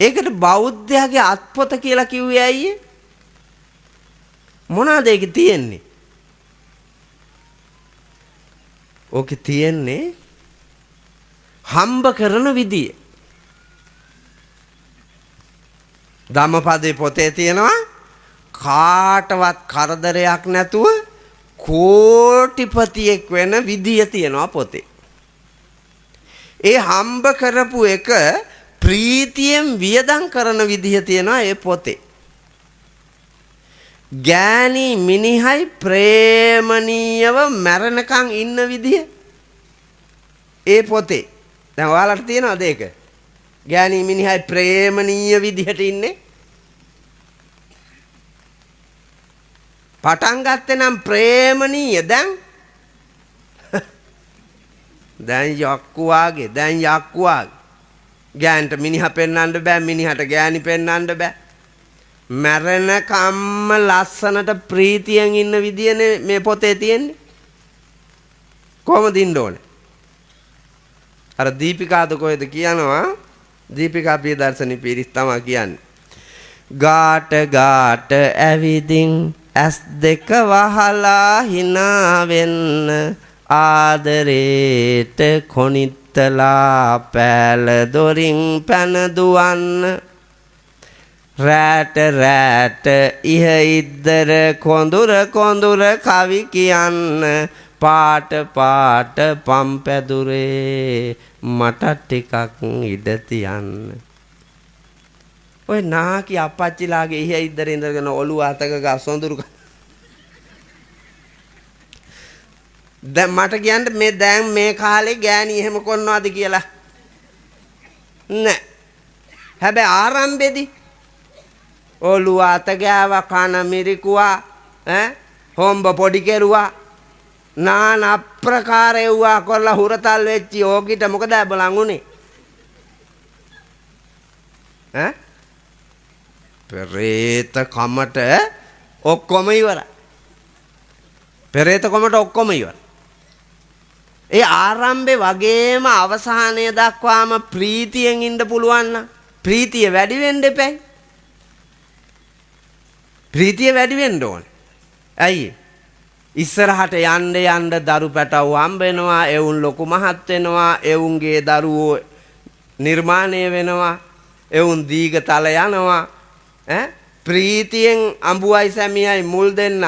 ඒකට බෞද්ධයාගේ අත්පොත කියලා කිව්වේ ඇයි? මොනවාද ඒකේ තියෙන්නේ? ඕකේ තියෙන්නේ හම්බ කරන විදිය. ධම්මපදයේ පොතේ තියෙනවා කාටවත් කරදරයක් නැතුව කෝටිපතියෙක් වෙන විදිය තියෙනවා පොතේ. ඒ හම්බ කරපු එක ප්‍රීතියෙන් වියදම් කරන විදිය තියෙනවා ඒ පොතේ. ගෑණි මිනිහයි ප්‍රේමණීයව මැරෙනකන් ඉන්න විදිය ඒ පොතේ. දැන් ඔයාලට තියෙනවද ඒක? ගෑණි මිනිහයි ප්‍රේමණීය විදිහට ඉන්නේ. පටන් ගත්තේ නම් ප්‍රේමණීය දැන් යක්කු වාගේ ගෑනට මිනිහා පෙන්වන්න බෑ, මිනිහට ගෑණි පෙන්වන්න බෑ. මැරෙන කම්ම ලස්සනට ප්‍රීතියෙන් ඉන්න විදියනේ මේ පොතේ තියෙන්නේ. කොහොමද ඉන්න ඕනේ? අර දීපිකාද කොහෙද කියනවා? දීපිකා ප්‍රියදර්ශනී පිරිස් තමයි කියන්නේ. ගාට ගාට ඇවිදින් ඇස් දෙක වහලා hina වෙන්න ආදරේට කොනිත්තලා පෑල දොරින් පැන දුවන්න රැට රැට ඉහ ඉද්දර කොඳුර කොඳුර කවි කියන්න පාට පාට පම්පැදුරේ මට ටිකක් ඉඩ තියන්න. ඔය නාකි අපච්චිලාගේ ඉහ ඉද්දර ඉඳගෙන ඔළුව අතක ගා සොඳුරු දැන් මට කියන්න මේ දැන් මේ කාලේ ගෑණි එහෙම කරනවාද කියලා නෑ. හැබැයි ආරම්භෙදී ඔළුව අත ගෑවා, කන මිරිකුවා, හොම්බ පොඩි කෙරුවා, නාන ප්‍රකාර එව්වා කරලා හුරතල් වෙච්චි ඕකිට මොකද බලන් උනේ? පෙරේත කමට ඔක්කොම ඉවරයි. පෙරේත කමට ඔක්කොම ඉවරයි. ඒ ආරම්භේ වගේම අවසානය දක්වාම ප්‍රීතියෙන් ඉන්න පුළුවන් නම් ප්‍රීතිය වැඩි වෙන්න එපැයි. ප්‍රීතිය වැඩි වෙන්න ඕනේ. ඇයි? ඉස්සරහට යන්න යන්න දරු පැටවු හම්බ වෙනවා, එවුන් ලොකු මහත් වෙනවා, එවුන්ගේ දරුවෝ නිර්මාණය වෙනවා, එවුන් දීගතල යනවා. ප්‍රීතියෙන් අඹුවයි සැමියයි මුල් දෙන්න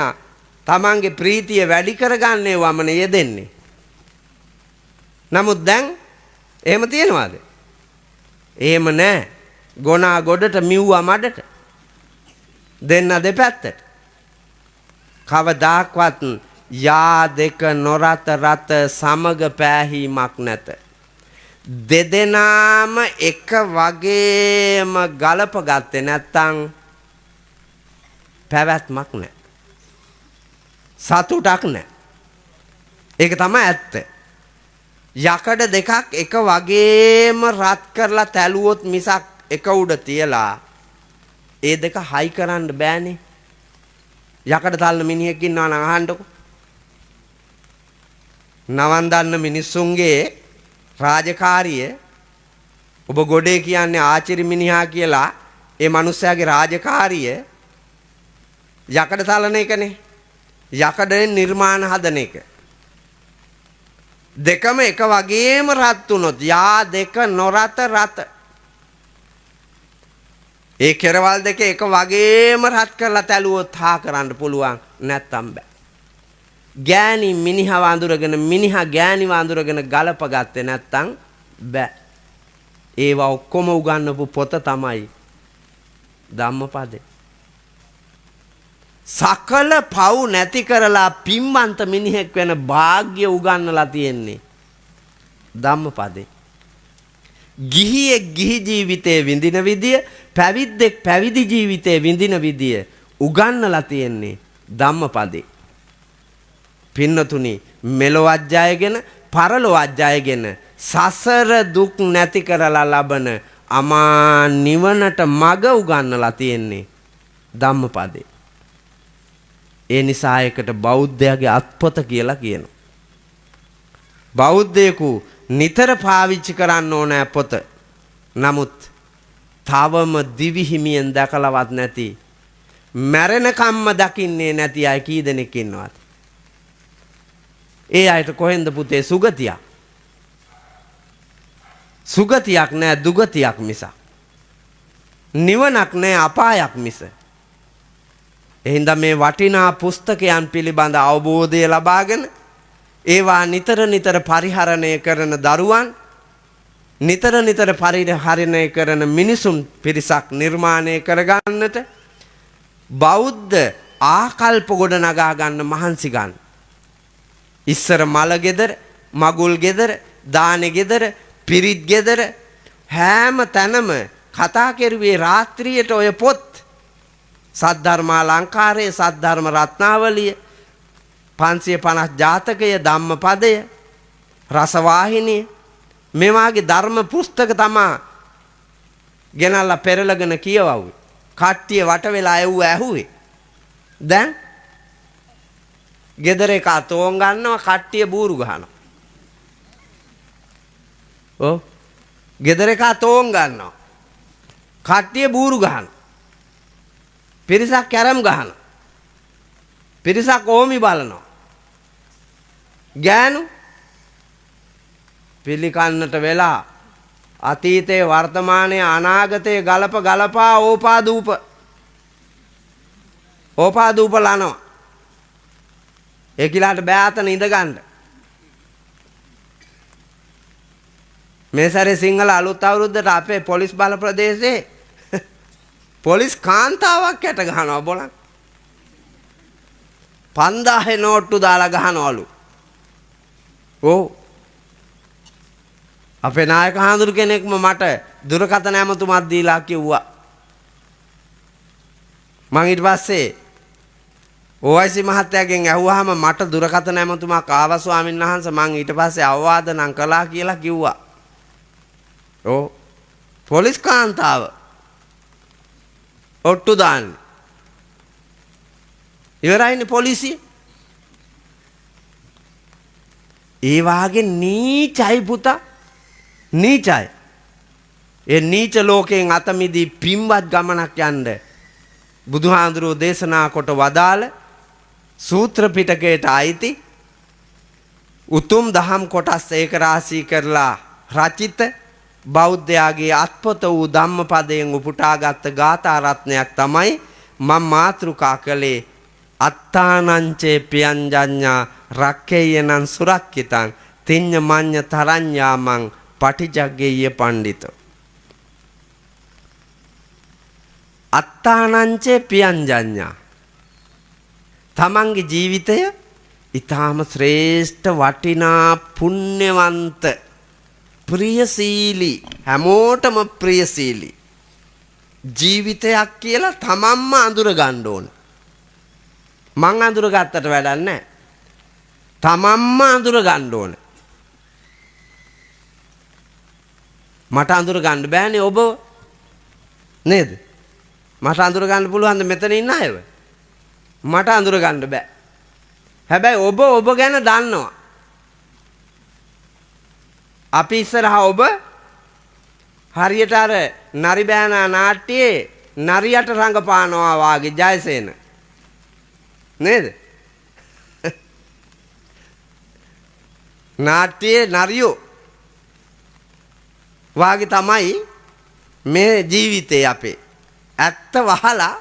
තමන්ගේ ප්‍රීතිය වැඩි කරගන්නේ වමනේ යෙදෙන්නේ. නමුත් දැන් එහෙම තියනවාද? එහෙම නැහැ. ගොනා ගොඩට මිව්වා මඩට. දෙන්න දෙපැත්තට. කවදාක්වත් යා දෙක නොරත රත සමග පෑහීමක් නැත. දෙදෙනාම එක වගේම ගලප ගත්තේ නැත්තම් පැවැත්මක් නැහැ. සතුටක් නැහැ. ඒක තමයි ඇත්ත. යකඩ දෙකක් එක වගේම රත් කරලා තැලුවොත් මිසක් එක උඩ තියලා ඒ දෙක හයි කරන්න බෑනේ. යකඩ තල්න මිනිහෙක් ඉන්නවා නම් අහන්නකො. නවන් දන්න මිනිස්සුන්ගේ රාජකාරිය ඔබ ගොඩේ කියන්නේ ආචාර්ය මිනිහා කියලා ඒ මිනිස්යාගේ රාජකාරිය යකඩ තලන එකනේ. යකඩෙන් නිර්මාණ හදන එක. දෙකම එක වගේම රත් වුණොත් යා දෙක නොරත රත. ඒ කෙරවල් දෙක එක වගේම රත් කරලා තැලුවොත් හා කරන්න පුළුවන්, නැත්තම් බෑ. ගෑණි මිනිහව අඳුරගෙන මිනිහා ගෑණිව අඳුරගෙන ගලප ගත්තේ නැත්තම් බෑ. ඒවා ඔක්කොම උගන්වපු පොත තමයි ධම්මපදේ. සකල පව් නැති කරලා පින්වන්ත මිනිහෙක් වෙන වාග්ය උගන්වලා තියෙන්නේ ධම්මපදේ. ගිහියෙක් ගිහි ජීවිතේ විඳින විදිය, පැවිද්දෙක් පැවිදි ජීවිතේ විඳින විදිය උගන්වලා තියෙන්නේ ධම්මපදේ. පින්නතුනි, මෙලොවත් ජයගෙන පරලොවත් ජයගෙන සසර දුක් නැති කරලා ලබන අමා නිවනට මඟ උගන්වලා තියෙන්නේ ධම්මපදේ. ඒ නිසා ඒකට බෞද්ධයාගේ අත්පොත කියලා කියනවා. බෞද්ධයෙකු නිතර පාවිච්චි කරන්න ඕනෑ පොත. නමුත් තවම දිවි හිමියෙන් දැකලවත් නැති මැරෙනකම්ම දකින්නේ නැති අය කී දෙනෙක් ඉන්නවද? ඒ අයට කොහෙන්ද පුතේ සුගතියක්? සුගතියක් නෑ දුගතියක් මිස. නිවනක් නෑ අපායක් මිස. එහෙනම් මේ වටිනා පුස්තකයන් පිළිබඳ අවබෝධය ලබාගෙන ඒවා නිතර නිතර පරිහරණය කරන දරුවන් නිතර නිතර පරිහරණය කරන මිනිසුන් පිරිසක් නිර්මාණය කරගන්නට බෞද්ධ ආකල්ප ගොඩ නගා ගන්න මහන්සි ගන්න. ඉස්සර මල ගෙදර, මගුල් ගෙදර, දානෙ ගෙදර, පිරිත් ගෙදර හැම තැනම කතා කෙරුවේ රාත්‍රියට ඔය පොත් සද්ධර්මාලංකාරය, සද්ධර්ම රත්නාවලිය, 550 ජාතකය, ධම්මපදය, රසවාහිනිය මේ වාගේ ධර්ම පුස්තක තමා ගෙනල්ලා පෙරලගෙන කියවුවේ. කට්ටිය වට වෙලා ඇහුවේ. දැන් ගෙදර එක තෝන් ගන්නවා, කට්ටිය බూరు ගහනවා. ඔව්. ගෙදර එක තෝන් ගන්නවා, කට්ටිය බూరు ගහනවා. පිරිසක් කැරම් ගහනවා. පිරිසක් ඕමි බලනවා. ගෑනු පිළිකන්නට වෙලා අතීතයේ වර්තමානයේ අනාගතයේ ගලපා ඕපාදූප ලනවා. ඒකිලාට බෑතන ඉඳ ගන්න. මේ සැරේ සිංහල අලුත් අවුරුද්දට අපේ පොලිස් බල ප්‍රදේශයේ පොලිස් කාන්තාවක් යට ගහනවා බලන්න. 5000 නෝට්ටු දාලා ගහනවලු. ඔව්. අපේ නායක හාමුදුරු කෙනෙක්ම මට දුරකථන ඇමතුමක් දීලා කිව්වා. මං ඊට පස්සේ OIC මහත්තයාගෙන් ඇහුවාම මට දුරකථන ඇමතුමක් ආවා ස්වාමීන් වහන්සේ, මං ඊට පස්සේ අවවාද නම් කළා කියලා කිව්වා. ඔව්. පොලිස් කාන්තාව ඔට්ටු දාන්නේ. ඉවරයිනේ පොලිසිය. ඒ වාගේ නීචයි පුතා. නීචයි. ඒ නීච ලෝකයෙන් අත මිදී පින්වත් ගමනක් යන්න බුදුහාඳුරෝ දේශනා කොට වදාළ සූත්‍ර පිටකයට අයිති උතුම් දහම් කොටස් ඒක රාශී කරලා රචිත බෞද්ධයාගේ අත්පොත වූ ධම්මපදයෙන් උපුටාගත් ගාථා රත්නයක් තමයි මම මාතෘකා කළේ. අත්තානංචේ පියංජඤ්ඤා රක්කේයනං සුරක්කිතං තිඤ්ඤ මඤ්ඤ තරඤ්ඤාමං පටිජග්ගේය පණ්ඩිතෝ. අත්තානංචේ පියංජඤ්ඤා තමන්ගේ ජීවිතය ඊටාම ශ්‍රේෂ්ඨ වටිනා පුණ්‍යවන්ත ප්‍රියශීලී හැමෝටම ප්‍රියශීලී ජීවිතයක් කියලා තමන්ම අඳුර ගන්න ඕන. මං අඳුර ගත්තට වැඩක් නැහැ. තමන්ම අඳුර ගන්න ඕන. මට අඳුර ගන්න බෑනේ ඔබ නේද? මට අඳුර ගන්න පුළුවන් ද මෙතන ඉන්න අයව? මට අඳුර ගන්න බෑ. හැබැයි ඔබ ගැන දන්නවා. අපි ඉස්සරහා ඔබ හරියට අර නරි බෑනා නාට්‍යයේ නරියට රංගපානවා වාගේ ජයසේන නේද? නාට්‍යයේ නරියෝ වාගේ තමයි මේ ජීවිතේ අපේ. ඇත්ත වහලා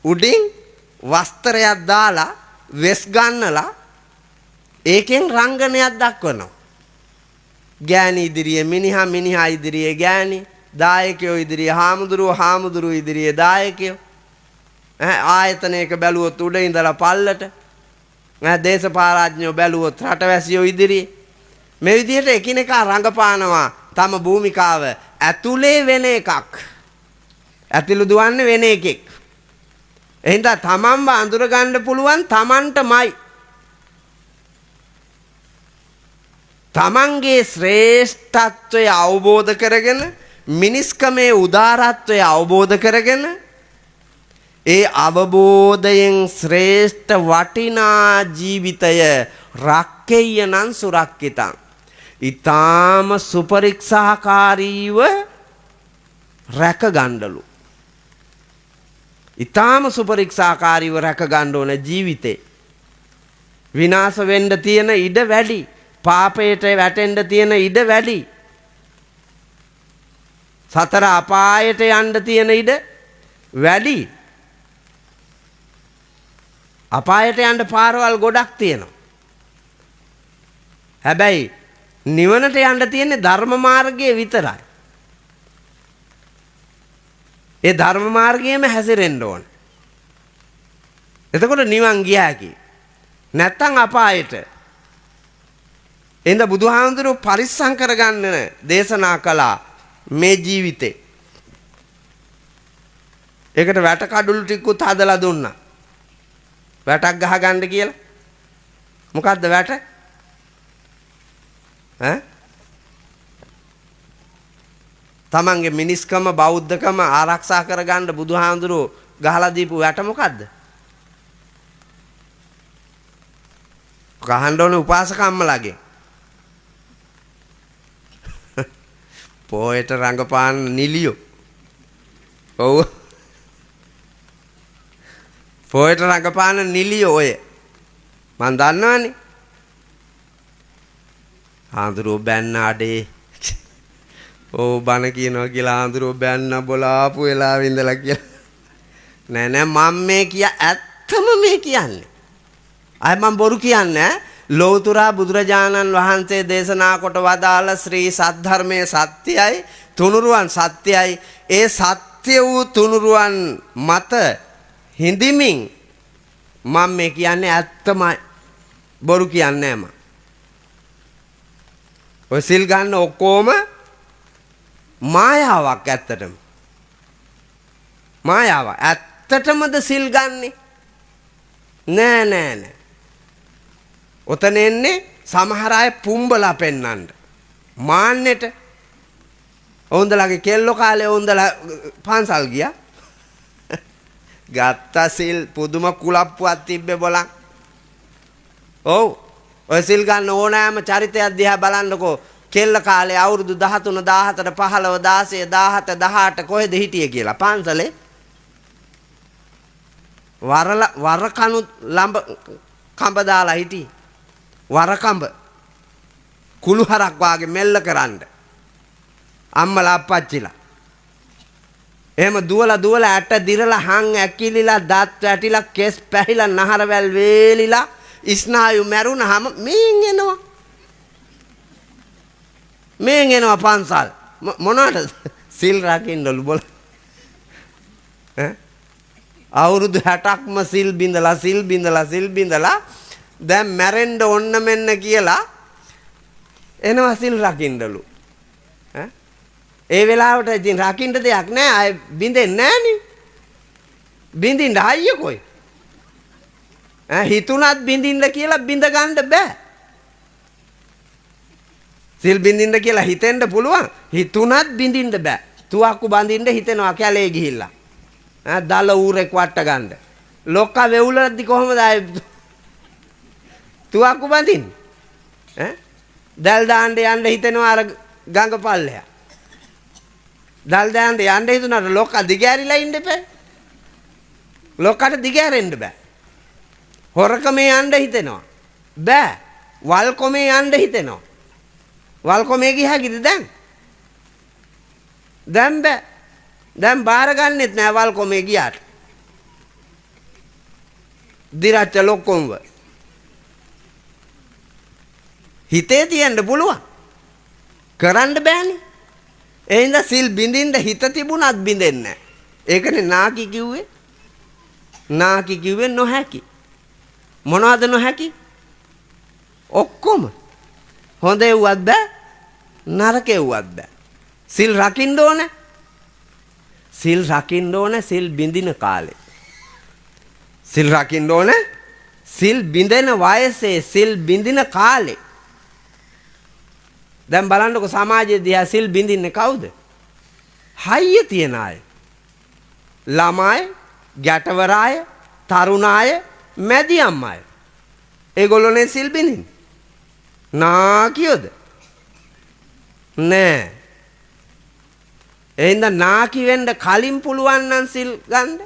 උඩින් වස්ත්‍රයක් දාලා වෙස් ගන්නලා ඒකෙන් රංගනයක් දක්වනවා. ගෑණි ඉදිරියේ මිනිහා, මිනිහා ඉදිරියේ ගෑණි, දායකයෝ ඉදිරියේ හාමුදුරුවෝ, හාමුදුරුවෝ ඉදිරියේ දායකයෝ. ආයතනයක බැලුවොත් උඩ ඉඳලා පල්ලට. දේශපාලඥයෝ බැලුවොත් රටවැසියෝ ඉදිරියේ. මේ විදිහට එකිනෙකා රංගපානවා තම භූමිකාව. ඇතුලේ වෙන එකක්. ඇතුළු දුවන්නේ වෙන එකෙක්. එහෙනම් තමන්ව අඳුර ගන්න පුළුවන් තමන්ටමයි. තමන්ගේ ශ්‍රේෂ්ඨත්වය අවබෝධ කරගෙන මිනිස්කමේ උදාරත්වය අවබෝධ කරගෙන ඒ අවබෝධයෙන් ශ්‍රේෂ්ඨ වටිනා ජීවිතය රක්කේයනං සුරක්කිතං ඊ타ම සුපරික්ෂාකාරීව රැක ගන්නලු. ඊටාම සුපරික්ෂාකාරීව රැක ගන්න ඕන ජීවිතේ. විනාශ වෙන්න තියෙන ඉඩ වැඩි. පාපයට වැටෙන්න තියෙන ඉඩ වැඩි. සතර අපායට යන්න තියෙන ඉඩ වැඩි. අපායට යන්න පාරවල් ගොඩක් තියෙනවා. හැබැයි නිවනට යන්න තියෙන්නේ ධර්ම මාර්ගයේ විතරයි. ඒ ධර්ම මාර්ගයේම හැසිරෙන්න ඕන. එතකොට නිවන් ගියා කි. නැත්තම් අපායට. එහෙනම් බුදුහාමුදුරුවෝ පරිස්සම් කරගන්න දේශනා කළා මේ ජීවිතේ. ඒකට වැට කඩුළු ටිකකුත් හදලා දුන්නා. වැටක් ගහගන්න කියලා. මොකද්ද වැට? තමන්ගේ මිනිස්කම බෞද්ධකම ආරක්ෂා කරගන්න බුදුහාමුදුරුවෝ ගහලා දීපු වැට මොකද්ද? ගහන්න ඕනේ උපාසකම්මලාගේ. පොයට රංගපාන නිලියෝ. ඔව්. පොයට රංගපාන නිලියෝ ඔය. මන් දන්නවනේ. ආඳුරෝ බැන්න අඩේ. ඕ බණ කියනවා කියලා ආඳුරෝ බැන්න බලාපු වෙලාවෙ ඉඳලා කියලා. නෑ මම මේ ඇත්තම මේ කියන්නේ. අය මම බොරු කියන්නේ ලෞතුරා බුදුරජාණන් වහන්සේ දේශනා කොට වදාළ ශ්‍රී සද්ධර්මයේ සත්‍යයි තුනුරුවන් සත්‍යයි. ඒ සත්‍ය වූ තුනුරුවන් මත හිඳිමින් මම මේ කියන්නේ ඇත්තමයි. බොරු කියන්නේ නෑ මම. ඔය සිල් ගන්න ඔක්කොම මායාවක් ඇත්තටම. මායාවක්. ඇත්තටමද සිල් ගන්නෙ? නෑ. ඔතන එන්නේ සමහර අය පුම්බලා පෙන්නන්න. මාන්නෙට. ඔවුන්දලාගේ කෙල්ලෝ කාලේ ඔවුන්දලා පන්සල් ගියා. ගත්ත සිල් පුදුම කුලප්පුවක් තිබ්බේ බලන්න. ඔව්. ඔය සිල් ගන්න ඕනෑම චරිතයක් දිහා බලන්නකෝ. කෙල්ල කාලේ අවුරුදු 13 14 15 16 17 18 කොහෙද හිටියේ කියලා පන්සලේ වර කණු ලම්බ කඹ දාලා හිටියේ. වර කඹ කුළු හරක් වාගේ මෙල්ල කරන්න අම්මලා අප්පච්චිලා. එහෙම දුවලා ඇට දිරලා හං ඇකිලිලා දත් වැටිලා කෙස් පැහිලා නහරවැල් වේලිලා ස්නායු මැරුණාම මේන් එනවා පන්සල්. මොනවටද? සිල් රකින්නලු බොල. අවුරුදු 60ක්ම සිල් බින්දලා දැන් මැරෙන්න ඕන්න මෙන්න කියලා එනවා සිල් රකින්නලු. ඒ වෙලාවට ඉතින් රකින්න දෙයක් නැහැ. ආයෙ බින්දෙන්නේ නැහනේ. බින්දින්න අයිය කොයි? හිතුණත් බින්දින්න කියලා බින්ද ගන්න බෑ. සිල් බින්දින්න කියලා හිතෙන්න පුළුවන්. හිතුණත් බින්දින්න බෑ. තුවක්කු බඳින්න හිතෙනවා කැලේ ගිහිල්ලා. දල ඌරෙක් වට ගන්න. ලොක්කා වෙවුලද්දි කොහමද ආයේ තුවක්කු බඳින්නේ? දල් දාන්න යන්න හිතෙනවා අර ගඟ පල්ලෙහා. දල් දාන්න යන්න හිතුණාට ලොක්කා දිගෑරිලා ඉන්න එපා. ලොක්කට දිගෑරෙන්න බෑ. හොරකමේ යන්න හිතෙනවා. බෑ. වල්කොමේ යන්න හිතෙනවා. වල්කොමේ ගියාකිද දැන්? දැන් බෑ. දැන් බාර ගන්නෙත් නෑ වල්කොමේ ගියාට. දිරච්ච ලොක්කොම්ව. හිතේ තියන්න පුළුවන්. කරන්න බෑනේ. ඒ හින්දා සිල් බින්දින්න හිත තිබුණත් බින්දෙන්නේ නෑ. ඒකනේ නාකි කිව්වේ. නාකි කිව්වේ නොහැකි. මොනවද නොහැකි? ඔක්කොම. හොඳ එව්වත් බෑ. නරක එව්වත් බෑ. සිල් රකින්න ඕනේ. සිල් රකින්න ඕනේ සිල් බින්දින කාලේ. සිල් රකින්න ඕනේ සිල් බින්දෙන වයසේ සිල් බින්දින කාලේ. දැන් බලන්නකො සමාජයේ දිහා සිල් බින්දින්නේ කවුද? හයිය තියන අය. ළමයි, ගැටවර අය, තරුණ අය, මැදියම් අය. ඒගොල්ලෝනේ සිල් බින්දින්නේ. නාකියෝද? නෑ. එහෙනම් නාකි වෙන්න කලින් පුළුවන් නම් සිල් ගන්න.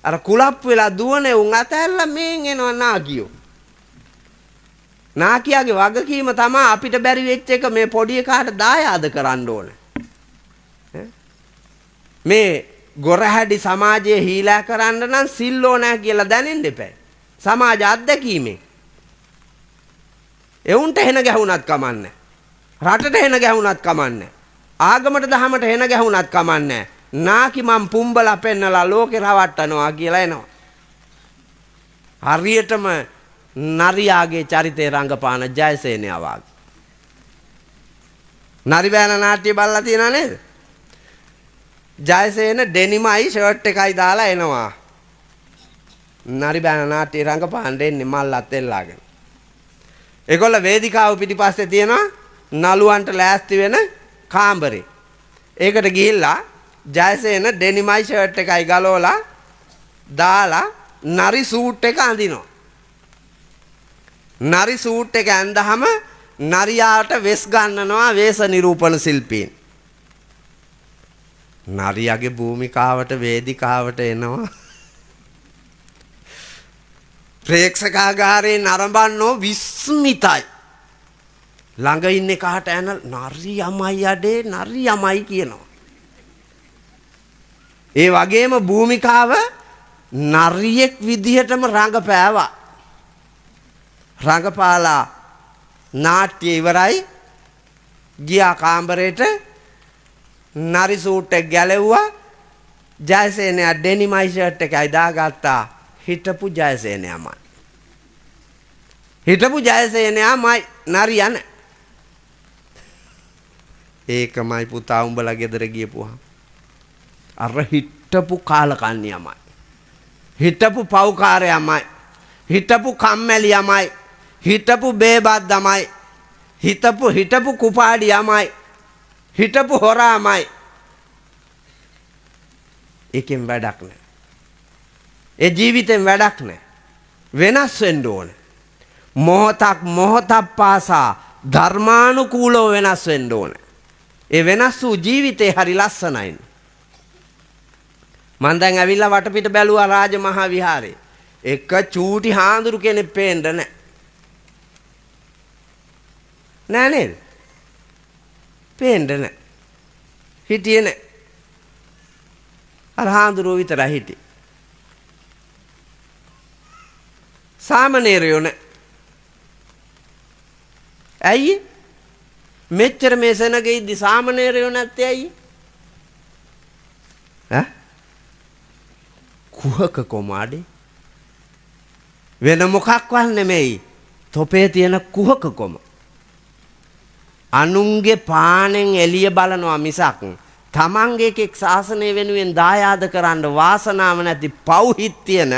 අර කුලප් වෙලා දුවනේ උන් අතැල්ලා මේන් එනවා නාකියෝ. නාකියාගේ වගකීම තමයි අපිට බැරි වෙච්ච එක මේ පොඩි එකාට දායාද කරන්න ඕනේ. මේ ගොරහැඩි සමාජයේ හීලා කරන්න නම් සිල් ඕනෑ කියලා දැනෙන්න එපා. සමාජ අත්දැකීමෙන්. එවුන්ට හෙන ගැහුණත් කමන්නේ. රටට හෙන ගැහුණත් කමන්නේ. ආගමට දහමට හෙන ගැහුණත් කමන්නේ. නාකි මම් පුම්බලා පෙන්නලා ලෝකේ රවට්ටනවා කියලා එනවා. හරියටම නරියාගේ චරිතේ රංගපාන ජයසේනයා වාගේ. නරි බෑන නාට්‍ය බලලා තියෙනව නේද? ජයසේන ඩෙනිමයි ෂර්ට් එකයි දාලා එනවා. නරි බෑන නාට්‍ය රංගපාන දෙන්නේ මල්ලත් එල්ලාගෙන. ඒගොල්ල වේදිකාව පිටිපස්සේ තියෙනවා නළුවන්ට ලෑස්ති වෙන කාමරේ. ඒකට ගිහිල්ලා ජයසේන ඩෙනිමයි ෂර්ට් එකයි ගලවලා දාලා නරි සූට් එක අඳිනවා. නරි සූට් එක ඇඳහම නරියාට වෙස් ගන්නනවා වේශ නිරූපණ ශිල්පීන්. නරියාගේ භූමිකාවට වේදිකාවට එනවා. ප්‍රේක්ෂකාගාරේ නරඹන්නෝ විස්මිතයි. ළඟ ඉන්නේ කාට ඇන නරියමයි අඩේ නරියමයි කියනවා. ඒ වගේම භූමිකාව නරියෙක් විදිහටම රඟපෑවා. රඟපාලා නාට්‍ය ඉවරයි. ගියා කාමරේට නරි සූට් එක ගැලෙව්වා. ජයසේනයා ඩෙනිමයි ෂර්ට් එකයි දාගත්තා. හිටපු ජයසේනයාමයි. හිටපු ජයසේනයාමයි නරියා නෑ. ඒකමයි පුතා උඹලා ගෙදර ගියපුවා. අර හිටපු කාලකන්ණියමයි. හිටපු පව්කාරයමයි. හිටපු කම්මැලියමයි. හිටපු බේබද්දමයි. හිටපු කුපාඩියමයි. හිටපු හොරාමයි. ඒකෙන් වැඩක් නෑ. ඒ ජීවිතෙන් වැඩක් නෑ. වෙනස් වෙන්න ඕනේ. මොහොතක් පාසා ධර්මානුකූලව වෙනස් වෙන්න ඕනේ. ඒ වෙනස් වූ ජීවිතේ හරි ලස්සනයි. මං දැන් ඇවිල්ලා වටපිට බැලුවා රාජමහා විහාරේ. එක චූටි හාඳුරු කෙනෙක් පේන්න නැහැ. නෑ නේද? පේන්න නැහැ. හිටියේ නැහැ. අර හාඳුරුව විතරයි හිටියේ. සාමණේරයෝ නැහැ. ඇයි? මෙච්චර මේ සෙනගෙ ඉද්දි සාමණේරයෝ නැත්තේ ඇයි? ඈ? කුහක කොමාඩේ වෙන මොකක්වත් නෙමෙයි. තොපේ තියෙන කුහකකම. අනුන්ගේ පානෙන් එළිය බලනවා මිසක් තමන්ගේ එකෙක් ශාසනය වෙනුවෙන් දායාද කරන්න වාසනාව නැති පව්හිත් තියෙන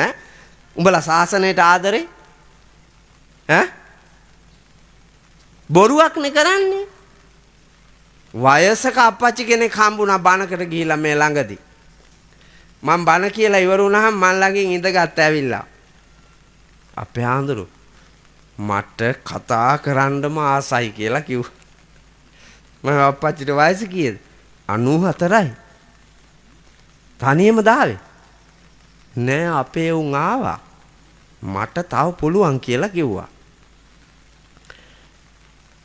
උඹලා ශාසනයට ආදරේ ඈ බොරුවක් නේ කරන්නේ. වයසක අප්පච්චි කෙනෙක් හම්බුණා බණකට ගිහිල්ලා මේ ළඟදී. මම බණ කියලා ඉවර වුණාම මන් ළඟින් ඉඳගත් ඇවිල්ලා. අපේ ආඳුරු මට කතා කරන්නම ආසයි කියලා කිව්වා. මම අප්පච්චිට වයස කීයද? 94යි. තනියම දාවේ. නෑ අපේ උන් ආවා. මට තව පුළුවන් කියලා කිව්වා.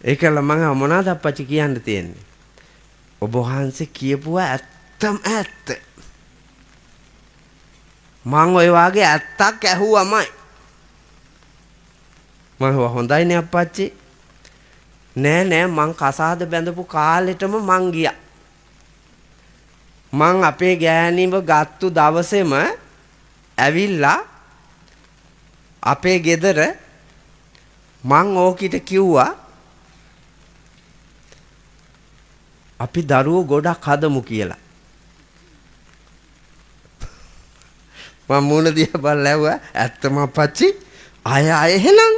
ඒකල මම මොනවද අප්පච්චි කියන්න තියෙන්නේ? ඔබ වහන්සේ කියපුවා ඇත්තම ඇත්ත. මං ඔය වාගේ ඇත්තක් ඇහුවමයි. මම හොඳයිනේ අප්පච්චි. නෑ මං කසාද බැඳපු කාලෙටම මං ගියා. මං අපේ ගෑණිව ගත්තු දවසේම ඇවිල්ලා අපේ ගෙදර මං ඕකිට කිව්වා අපි දරුවෝ ගොඩක් හදමු කියලා. මම මුණ දිහා බලලා ඇහුවා ඇත්තම අප්පච්චි ආය එහෙනම්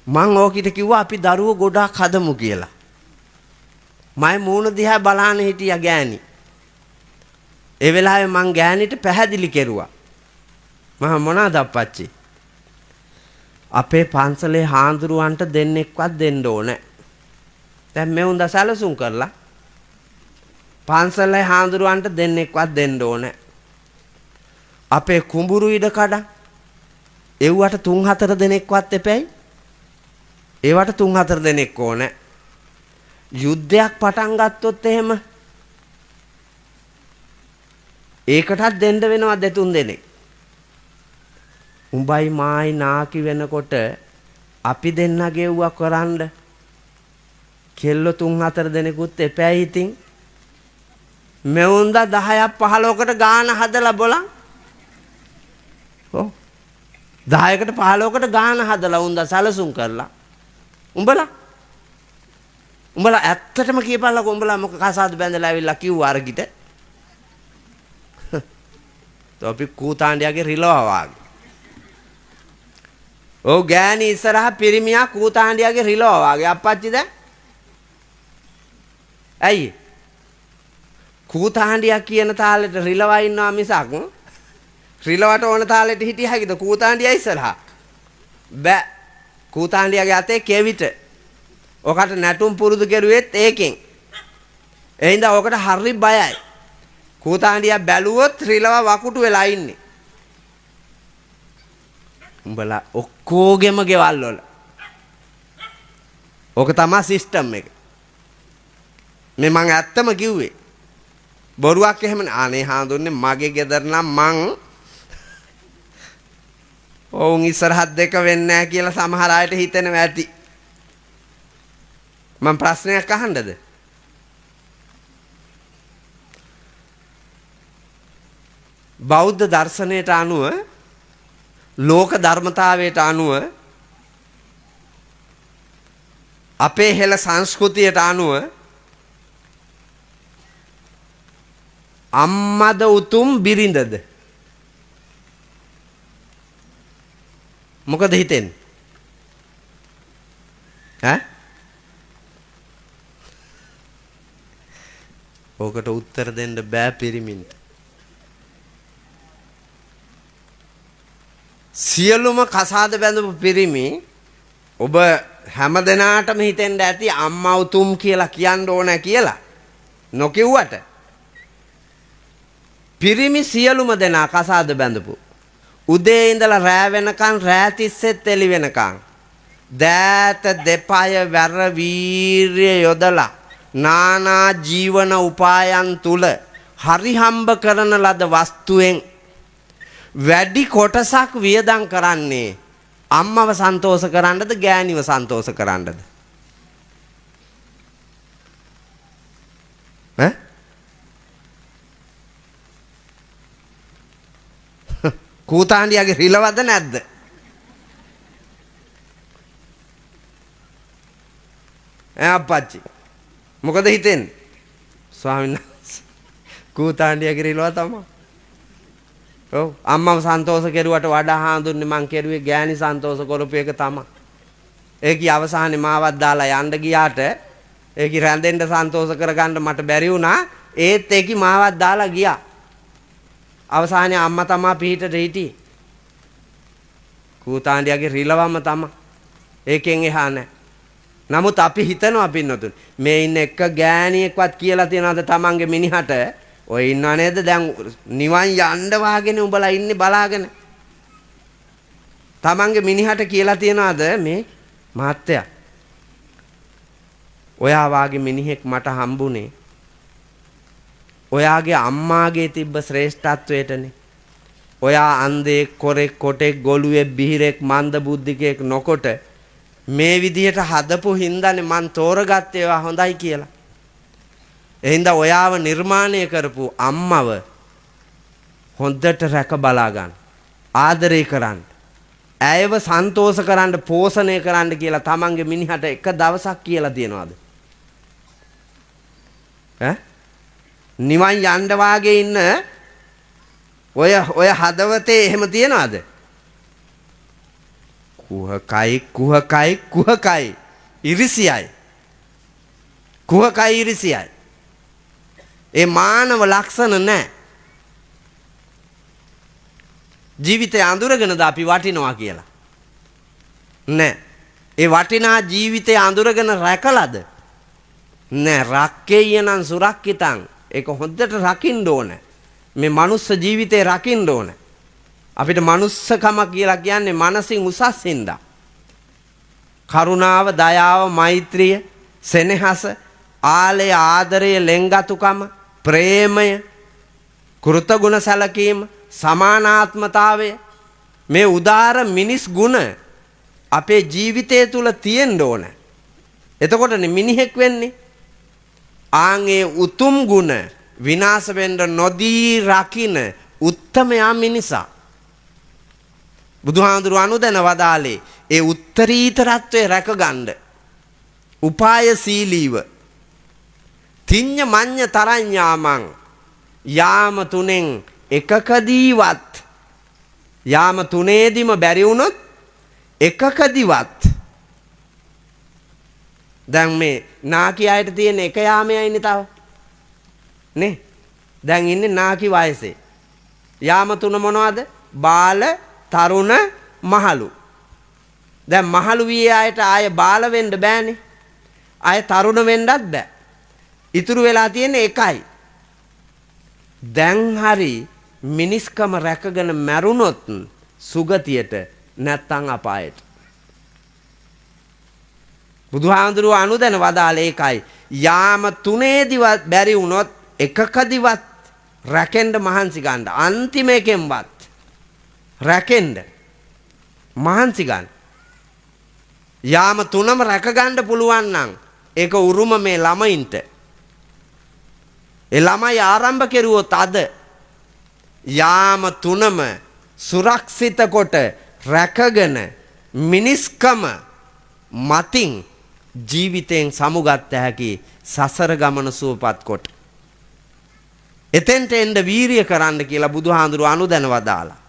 මං ඕකිට කිව්වා අපි දරුවෝ ගොඩක් හදමු කියලා. මම මුණ දිහා බලන හිටියා ගෑණි. ඒ වෙලාවේ මං ගෑණිට පැහැදිලි කෙරුවා. මම මොනවාද අප්පච්චි? අපේ පන්සලේ හාඳුරුවන්ට දෙන්නෙක්වත් දෙන්න ඕනේ. දැන් මේ උන්ද සැලසුම් කරලා පන්සලේ හාමුදුරුවන්ට දෙන්නෙක්වත් දෙන්න ඕනේ. අපේ කුඹුරු ඉඩ කඩ එව්වට 3-4 දෙනෙක්වත් එපැයි. ඒවට 3-4 දෙනෙක් ඕනේ. යුද්ධයක් පටන් ගත්තොත් එහෙම ඒකටත් දෙන්න වෙනවා 2-3 දෙනෙක්. උඹයි මායි නාකි වෙනකොට අපි දෙන්න ගෙව්වා කරන්න කෙල්ල 3-4 දෙනෙකුත් එපැයි ඉතින්. මෙවුන්ද 10ක් 15කට ගාන හදලා බලන්. ඔව් 10කට 15කට ගාන හදලා උන්ද සැලසුම් කරලා. උඹලා ඇත්තටම කියපල්ලකෝ උඹලා මොක කසාද බැඳලා ඇවිල්ලා කිව්වා අරගිට. තොපි කූතාණ්ඩියාගේ රිලවා වාගේ. ඔව් ගෑණි ඉස්සරහා පිරිමියා කූතාණ්ඩියාගේ රිලවා වාගේ. අප්පච්චි දැන් ඇයි කූතාණ්ඩියා කියන තාලෙට රිලවා ඉන්නවා මිසක් රිලවට ඕන තාලෙට හිටිය හැකිද කූතාණ්ඩියා ඉස්සරහා බෑ. කූතාණ්ඩියාගේ අතේ කෙවිත. ඔකට නැටුම් පුරුදු කෙරුවෙත් ඒකෙන්. එහෙනම් ඔකට හරි බයයි. කූතාණ්ඩියා බැලුවොත් රිලව වකුටු වෙලා ඉන්නේ. උඹලා ඔක්කොගෙම ගෙවල් වල. ඕක තමයි සිස්ටම් එක. මේ මං ඇත්තම කිව්වේ. බොරුවක් එහෙම අනේ හාඳුන්නේ මගේ ගෙදර නම් මං ඔවුන් ඉස්සරහත් දෙක වෙන්නේ නැහැ කියලා සමහර අයට හිතෙනවා ඇති. මම ප්‍රශ්නයක් අහන්නද? බෞද්ධ දර්ශනයට අනුව ලෝක ධර්මතාවයට අනුව අපේ හෙළ සංස්කෘතියට අනුව අම්මද උතුම් බිරිඳද? මොකද හිතෙන්නේ? ඈ? ඕකට උත්තර දෙන්න බෑ පිරිමින්ට. සියලුම කසාද බැඳපු පිරිමි ඔබ හැමදෙනාටම හිතෙන්න ඇති අම්මා උතුම් කියලා කියන්න ඕන කියලා. නොකියුවට පිරිමි සියලුම දෙනා කසාද බැඳපු උදේ ඉඳලා රෑ වෙනකන් රෑ තිස්සෙත් එළි වෙනකන් දෑත දෙපය වැර වීරිය යොදලා නානා ජීවන උපායන් තුල හරි හම්බ කරන ලද වස්තුවෙන් වැඩි කොටසක් වියදම් කරන්නේ අම්මව සන්තෝෂ කරන්නද ගෑණිව සන්තෝෂ කරන්නද? ඈ? කූතාණ්ඩියාගේ රිලවද නැද්ද? අප්පච්චි මොකද හිතෙන්නේ? ස්වාමීන් වහන්සේ කූතාණ්ඩියාගේ රිලව තමයි. ඔව් අම්මව සන්තෝෂ කෙරුවට වඩා හාඳුන්නේ මං කෙරුවේ ගෑණි සන්තෝෂ කරපු එක තමයි. ඒකී අවසානයේ මාවත් දාලා යන්න ගියාට ඒකී රැඳෙන්න සන්තෝෂ කරගන්න මට බැරි වුණා. ඒත් ඒකී මාවත් දාලා ගියා. අවසානයේ අම්මා තමයි පිටට හිටියේ. කූතාණ්ඩියාගේ රිලවම තමයි. ඒකෙන් එහා නැහැ. නමුත් අපි හිතනවා පින්නතුන් මේ ඉන්න එක ගෑණියෙක්වත් කියලා තියනවාද තමන්ගේ මිනිහට ඔය ඉන්නව නේද දැන් නිවන් යන්න වාගෙන උඹලා ඉන්නේ බලාගෙන. තමන්ගේ මිනිහට කියලා තියනවාද මේ මහත්තයා ඔයා වාගේ මිනිහෙක් මට හම්බුනේ ඔයාගේ අම්මාගේ තිබ්බ ශ්‍රේෂ්ඨත්වයටනේ. ඔයා අන්ධෙක් කොරෙක් කොටෙක් ගොළුෙක් බිහිරෙක් මන්ද බුද්ධිකෙක් නොකොට මේ විදිහට හදපු හින්දානේ මං තෝරගත්තේ ඒවා හොඳයි කියලා. එහෙනම් ඔයාව නිර්මාණය කරපු අම්මව හොඳට රැක බලා ගන්න. ආදරය කරන්න. ඇයව සන්තෝෂ කරන්න, පෝෂණය කරන්න කියලා තමන්ගේ මිනිහට එක දවසක් කියලා තියනවාද? ඈ? නිවන් යන්න වාගේ ඉන්න ඔය හදවතේ එහෙම තියනවාද? කුහකයි ඉරිසියයි. කුහකයි ඉරිසියයි. ඒ මානව ලක්ෂණ නැහැ. ජීවිතය අඳුරගෙනද අපි වටිනවා කියලා? නැහැ. ඒ වටිනා ජීවිතය අඳුරගෙන රැකලාද? නැහැ. රක්කේයනං සුරක්කිතං. ඒක හොඳට රකින්න ඕන. මේ මනුස්ස ජීවිතේ රකින්න ඕන. අපිට මනුස්සකම කියලා කියන්නේ මනසින් උසස් හින්දා. කරුණාව, දයාව, මෛත්‍රිය, සෙනෙහස, ආලය, ආදරය, ලෙන්ගතුකම, ප්‍රේමය, කෘතගුණ සැලකීම, සමානාත්මතාවය, මේ උදාර මිනිස් ගුණ අපේ ජීවිතය තුල තියෙන්න ඕන. එතකොටනේ මිනිහෙක් වෙන්නේ. ආන්ගේ උතුම් ගුණ විනාශ වෙන්න නොදී රකින්න උත්තමයා මිනිසා. බුදුහාඳුරු අනුදැන වදාලේ ඒ උත්තරීතරත්වයේ රැකගන්න උපායශීලීව තිඤ්ඤ මඤ්ඤ තරඤ්ඤාමං යාම තුනෙන් එකකදීවත් යාම තුනේදිම බැරි වුණොත් එකකදීවත් දැන් මේ නාකි අයට තියෙන එක යාමයි ඉන්නේ තව නේ. දැන් ඉන්නේ නාකි වයසේ. යාම තුන මොනවද? බාල, තරුණ, මහලු. දැන් මහලු වියේ අයට ආය බාල වෙන්න බෑනේ. ආය තරුණ වෙන්නත් බෑ. ඉතුරු වෙලා තියෙන්නේ එකයි. දැන් හරි මිනිස්කම රැකගෙන මැරුණොත් සුගතියට නැත්තම් අපායට. බුදුහාඳුරුව අනුදැන වදාළ ඒකයි. යාම තුනේදිවත් බැරි වුණොත් එකකදිවත් රැකෙන්න මහන්සි ගන්න. අන්තිම එකෙන්වත් රැකෙන්න මහන්සි ගන්න. යාම තුනම රැක ගන්න පුළුවන් නම් ඒක උරුම මේ ළමයින්ට. ඒ ළමයි ආරම්භ කෙරුවොත් අද යාම තුනම සුරක්ෂිත කොට රැකගෙන මිනිස්කම මතින් ජීවිතයෙන් සමුගත හැකි සසර ගමන සුවපත් කොට. එතෙන්ට එන්න වීරිය කරන්න කියලා බුදුහාඳුරු අනුදැන වදාලා.